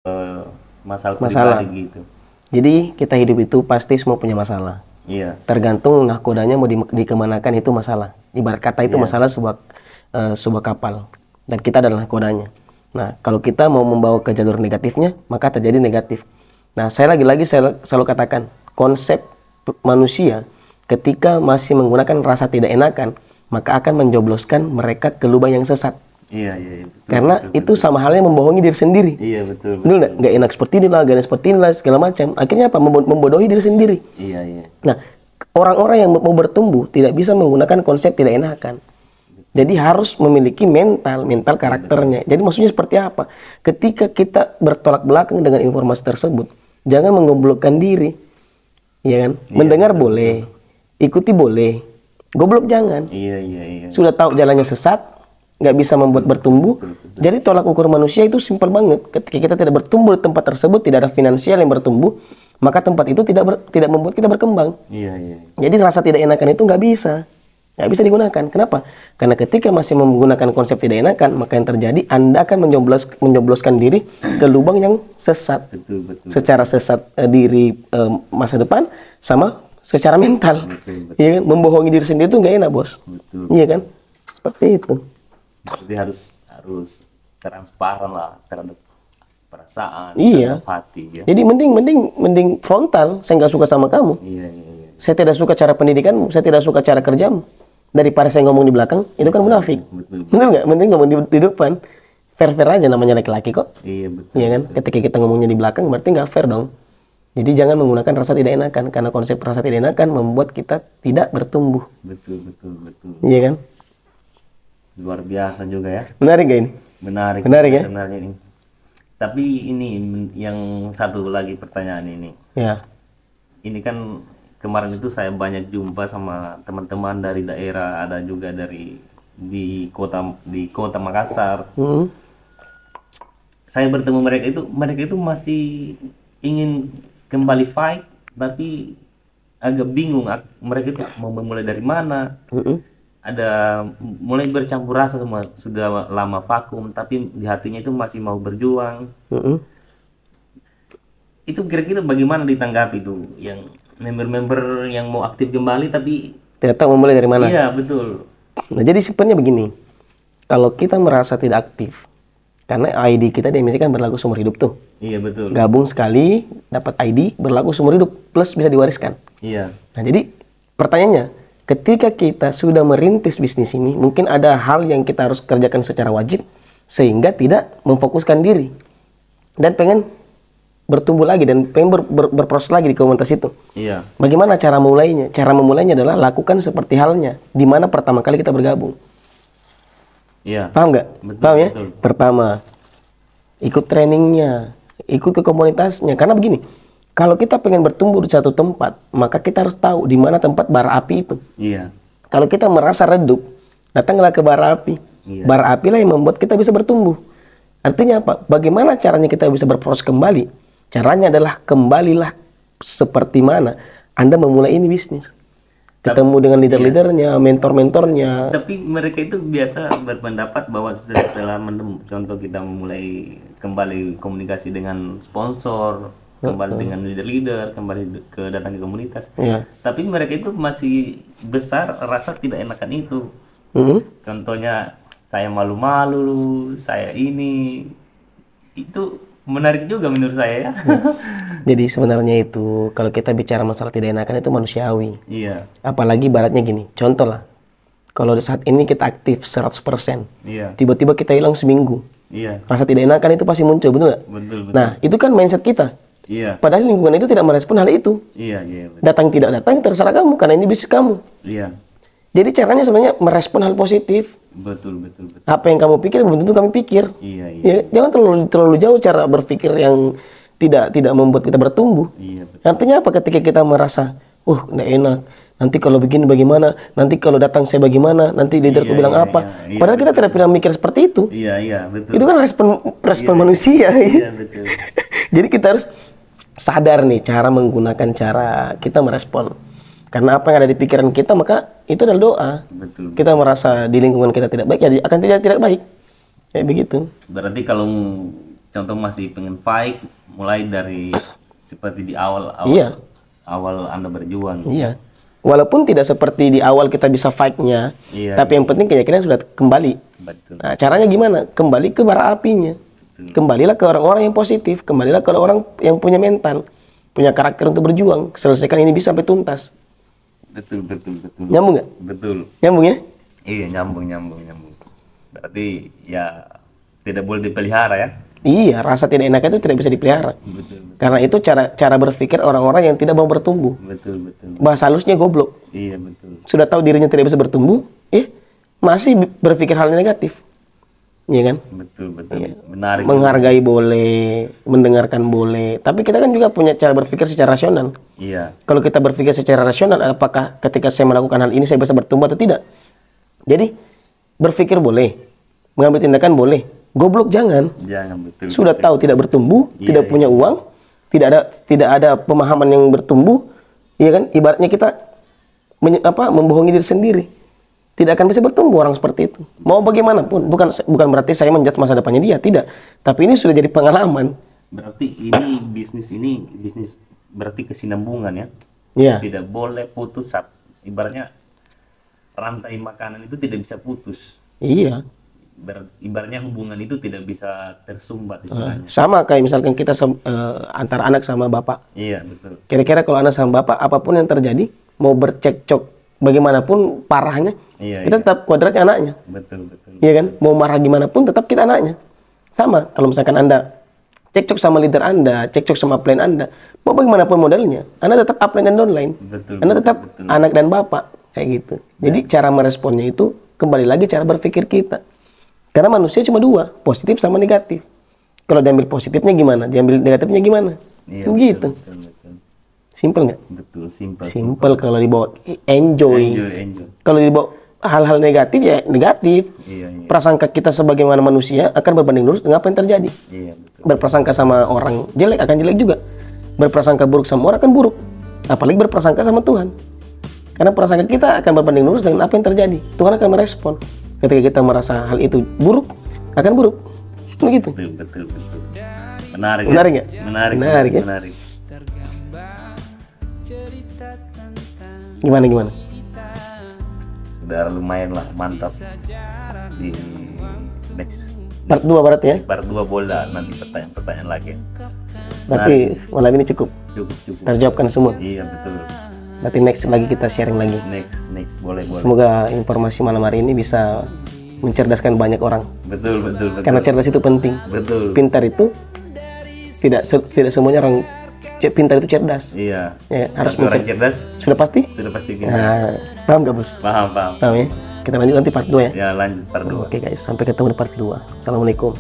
masalah masalah. pribadi gitu. Jadi kita hidup itu pasti semua punya masalah. Iya. Tergantung nahkodanya mau dikemanakan itu masalah. Ibarat kata itu Iya. masalah sebuah kapal dan kita adalah nahkodanya. Nah, kalau kita mau membawa ke jalur negatifnya, maka terjadi negatif. Nah, saya lagi-lagi selalu katakan, konsep manusia ketika masih menggunakan rasa tidak enakan, maka akan menjobloskan mereka ke lubang yang sesat. Iya, iya, iya, betul, Karena betul, itu betul. sama halnya membohongi diri sendiri. Iya, betul, Betul betul. nggak? Nggak enak seperti inilah, gak enak seperti inilah, segala macam. Akhirnya apa? Membodohi diri sendiri. Iya, iya. Nah, orang-orang yang mau bertumbuh tidak bisa menggunakan konsep tidak enakan. Jadi harus memiliki mental karakternya. Jadi maksudnya seperti apa? Ketika kita bertolak belakang dengan informasi tersebut, jangan menggoblokkan diri. Ya kan? Iya, Mendengar boleh, ikuti boleh, goblok jangan. Iya, iya, iya. Sudah tahu jalannya sesat, nggak bisa membuat bertumbuh. Jadi tolak ukur manusia itu simpel banget. Ketika kita tidak bertumbuh di tempat tersebut, tidak ada finansial yang bertumbuh, maka tempat itu tidak membuat kita berkembang. Iya, iya. Jadi rasa tidak enakan itu nggak bisa digunakan. Kenapa? Karena ketika masih menggunakan konsep tidak enakan, maka yang terjadi Anda akan menjobloskan diri ke lubang yang sesat. Betul, betul. Secara sesat diri masa depan, sama secara mental. Betul, betul. Iya kan? Membohongi diri sendiri itu nggak enak, bos. Betul. Iya kan? Seperti itu. Jadi harus transparan lah terhadap perasaan, Iya. terhadap hati ya. Jadi mending frontal. Saya nggak suka sama kamu. Iya, iya, iya. Saya tidak suka cara pendidikanmu. Saya tidak suka cara kerjamu. Daripada saya ngomong di belakang, itu kan munafik. Betul. Benar nggak? Mending ngomong di depan. Fair-fair aja, namanya laki-laki kok. Iya, betul. Iya kan? Ketika kita ngomongnya di belakang, berarti nggak fair dong. Jadi jangan menggunakan rasa tidak enakan. Karena konsep rasa tidak enakan membuat kita tidak bertumbuh. Betul, betul, betul. Iya kan? Luar biasa juga ya. Menarik gak ini? Menarik. Menarik ya? Sebenarnya ini. Tapi ini yang satu lagi pertanyaan ini. Ya. Ini kan kemarin itu saya banyak jumpa sama teman-teman dari daerah, ada juga dari di kota Makassar. Hmm. Saya bertemu mereka itu masih ingin kembali fight, tapi agak bingung mereka itu mau memulai dari mana. Mm-mm. Ada mulai bercampur rasa semua, sudah lama vakum tapi di hatinya itu masih mau berjuang. Mm-mm. Itu kira-kira bagaimana ditanggapi itu yang member-member yang mau aktif kembali tapi Tidak tahu memulai dari mana. iya betul. Nah, jadi sebenarnya begini. Kalau kita merasa tidak aktif, karena ID kita di Indonesia kan berlaku seumur hidup tuh. Iya betul. Gabung sekali, dapat ID, berlaku seumur hidup, plus bisa diwariskan. Iya. Nah, jadi pertanyaannya, ketika kita sudah merintis bisnis ini, mungkin ada hal yang kita harus kerjakan secara wajib, sehingga tidak memfokuskan diri. Dan pengen bertumbuh lagi, dan pengen berproses lagi di komunitas itu. Iya. Bagaimana cara mulainya? Cara memulainya adalah lakukan seperti halnya, di mana pertama kali kita bergabung. Iya. Paham nggak? Betul, Paham ya? betul. Pertama, ikut trainingnya, ikut ke komunitasnya. Karena begini, kalau kita pengen bertumbuh di satu tempat, maka kita harus tahu di mana tempat bara api itu. Iya. Kalau kita merasa redup, datanglah ke bara api. Iya. Bara api lah yang membuat kita bisa bertumbuh. Artinya apa? Bagaimana caranya kita bisa berproses kembali? Caranya adalah kembalilah seperti mana Anda memulai ini bisnis. Ketemu dengan leader-leadernya, mentor-mentornya. Tapi mereka itu biasa berpendapat bahwa setelah contoh kita memulai kembali komunikasi dengan sponsor, kembali dengan leader-leader, kembali datang ke komunitas. Ya. Tapi mereka itu masih besar rasa tidak enakan itu. Mhm. Contohnya saya malu-malu, saya ini itu menarik juga menurut saya ya. Jadi sebenarnya itu kalau kita bicara masalah tidak enakan itu manusiawi. Iya, Apalagi baratnya gini, contoh lah. Kalau saat ini kita aktif 100%, iya, tiba-tiba kita hilang seminggu. iya, Rasa tidak enakan itu pasti muncul, betul nggak? betul, betul. Nah, itu kan mindset kita. Iya, Padahal lingkungan itu tidak merespon hal itu. iya, iya, betul. Datang tidak datang terserah kamu, karena ini bisnis kamu. Iya, Jadi caranya sebenarnya merespon hal positif. betul, betul, betul. Apa yang kamu pikir belum tentu kami pikir. Iya, iya, Ya, jangan terlalu jauh cara berpikir yang tidak membuat kita bertumbuh. iya, betul. Artinya apa? Ketika kita merasa, nggak enak. Nanti kalau begini bagaimana? Nanti kalau datang saya bagaimana? Nanti leaderku Iya, bilang iya, apa? iya, Padahal kita tidak pernah mikir seperti itu. Iya, iya, betul. Itu kan respon manusia. Iya, betul. Jadi kita harus sadar nih cara menggunakan cara kita merespon. Karena apa yang ada di pikiran kita, maka itu adalah doa. Betul. Kita merasa di lingkungan kita tidak baik, jadi akan tidak baik. Kayak begitu. Berarti kalau contoh masih pengen fight, mulai dari seperti di awal Iya. awal Anda berjuang. Iya. Walaupun tidak seperti di awal kita bisa fight-nya, Iya, tapi yang penting keyakinan sudah kembali. betul. Nah, caranya gimana? Kembali ke bara apinya. Kembalilah ke orang-orang yang positif, kembalilah ke orang yang punya mental, punya karakter untuk berjuang, selesaikan ini bisa sampai tuntas. Betul. Nyambung nggak? Betul. Nyambung ya? Iya, nyambung. Berarti ya tidak boleh dipelihara ya. Iya, rasa tidak enak itu tidak bisa dipelihara. Betul. Karena itu cara berpikir orang-orang yang tidak mau bertumbuh. Betul. Bahasa halusnya goblok. Iya, betul. Sudah tahu dirinya tidak bisa bertumbuh, masih berpikir hal negatif. Iya kan? Betul. Menarik. Menghargai boleh, mendengarkan boleh, tapi kita kan juga punya cara berpikir secara rasional. Iya, Kalau kita berpikir secara rasional, apakah ketika saya melakukan hal ini saya bisa bertumbuh atau tidak? Jadi berpikir boleh, mengambil tindakan boleh, goblok jangan. betul. Sudah tahu tidak bertumbuh, Iya, tidak punya uang, tidak ada pemahaman yang bertumbuh, iya kan? Ibaratnya kita membohongi diri sendiri. Tidak akan bisa bertumbuh orang seperti itu. Mau bagaimanapun, bukan berarti saya menjudge masa depannya dia, tidak. Tapi ini sudah jadi pengalaman. Berarti ini bisnis berarti kesinambungan ya. Iya. Tidak boleh putus ibaratnya rantai makanan itu tidak bisa putus. Iya. Ibaratnya hubungan itu tidak bisa tersumbat istilahnya. Sama kayak misalkan kita antara anak sama bapak. Iya, betul. Kira-kira kalau anak sama bapak, apapun yang terjadi, mau bercekcok bagaimanapun parahnya, Iya, kita tetap kuadratnya anaknya. Betul. Iya kan? Mau marah gimana pun tetap kita anaknya. Sama, kalau misalkan Anda cekcok sama leader Anda, cekcok sama upline Anda, mau bagaimanapun modelnya, Anda tetap upline dan downline. Betul. Anda tetap anak dan bapak, kayak gitu. Jadi cara meresponnya itu kembali lagi cara berpikir kita. Karena manusia cuma dua, positif sama negatif. Kalau diambil positifnya gimana? Diambil negatifnya gimana? Iya, Gitu. betul. Simple nggak? Betul, simple. Simple kalau dibawa enjoy. Enjoy. Kalau dibawa hal-hal negatif ya negatif. Iya. Prasangka kita sebagaimana manusia akan berbanding lurus dengan apa yang terjadi. Iya, betul. Berprasangka sama orang jelek akan jelek juga. Berprasangka buruk sama orang akan buruk. Apalagi berprasangka sama Tuhan. Karena prasangka kita akan berbanding lurus dengan apa yang terjadi. Tuhan akan merespon. Ketika kita merasa hal itu buruk, akan buruk. Begitu. Betul. Menarik Menarik ya? nggak? Menarik ya? Gimana? Sudah lumayan lah, mantap. Di next Part 2 berarti ya? part 2 bola nanti pertanyaan lagi. Berarti malam ini cukup. Cukup. Terjawabkan semua. Iya, betul. Berarti next lagi kita sharing lagi. Next boleh. Semoga informasi malam hari ini bisa mencerdaskan banyak orang. Betul. Karena cerdas itu penting. Betul. Pintar itu tidak semuanya orang pintar itu cerdas. Iya. Ya, harus Tapi orang cerdas Sudah pasti? sudah pasti pintar. Nah, paham gak bos? Paham. Paham ya? Kita lanjut nanti part 2 ya? Ya, lanjut part 2. Oke guys, sampai ketemu di part kedua. Assalamualaikum.